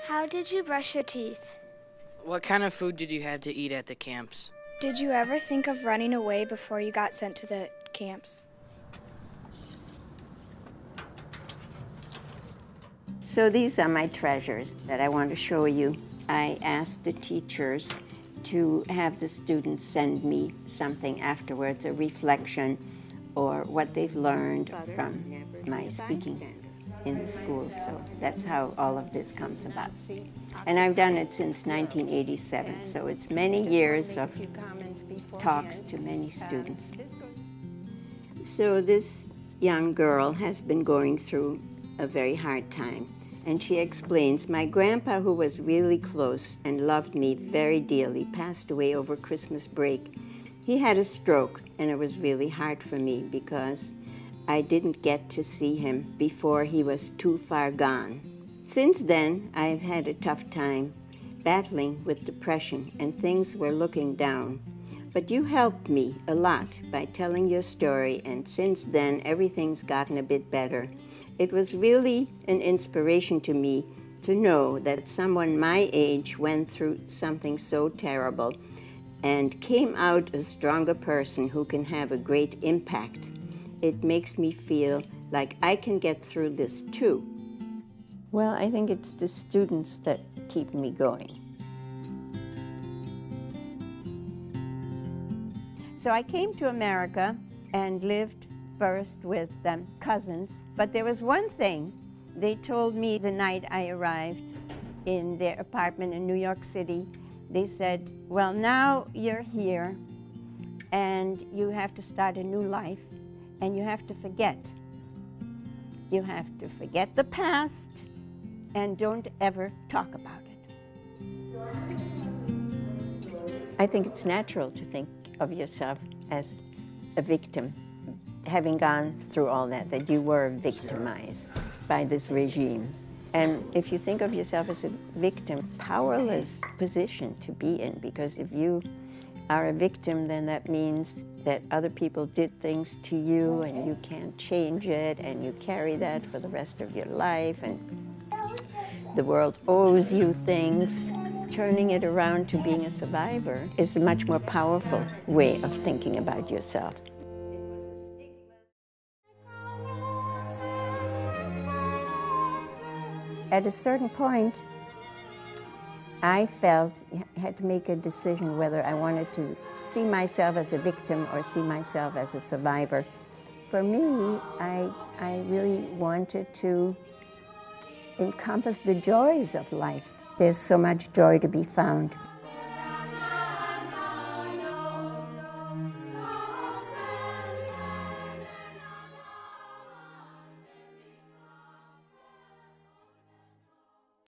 How did you brush your teeth? What kind of food did you have to eat at the camps? Did you ever think of running away before you got sent to the camps? So these are my treasures that I want to show you. I asked the teachers to have the students send me something afterwards, a reflection or what they've learned from my speaking in the school. So that's how all of this comes about. And I've done it since 1987, so it's many years of talks to many students. So this young girl has been going through a very hard time. And she explains, my grandpa, who was really close and loved me very dearly, passed away over Christmas break. He had a stroke, and it was really hard for me because I didn't get to see him before he was too far gone. Since then, I've had a tough time battling with depression, and things were looking down. But you helped me a lot by telling your story, and since then, everything's gotten a bit better. It was really an inspiration to me to know that someone my age went through something so terrible and came out a stronger person who can have a great impact. It makes me feel like I can get through this too. Well, I think it's the students that keep me going. So I came to America and lived first with cousins, but there was one thing they told me the night I arrived in their apartment in New York City. They said, well, now you're here and you have to start a new life and you have to forget. You have to forget the past and don't ever talk about it. I think it's natural to think of yourself as a victim, having gone through all that you were victimized by this regime. And if you think of yourself as a victim, powerless position to be in, because if you are a victim, then that means that other people did things to you and you can't change it, and you carry that for the rest of your life, and the world owes you things. Turning it around to being a survivor is a much more powerful way of thinking about yourself. At a certain point, I felt I had to make a decision whether I wanted to see myself as a victim or see myself as a survivor. For me, I really wanted to encompass the joys of life. There's so much joy to be found.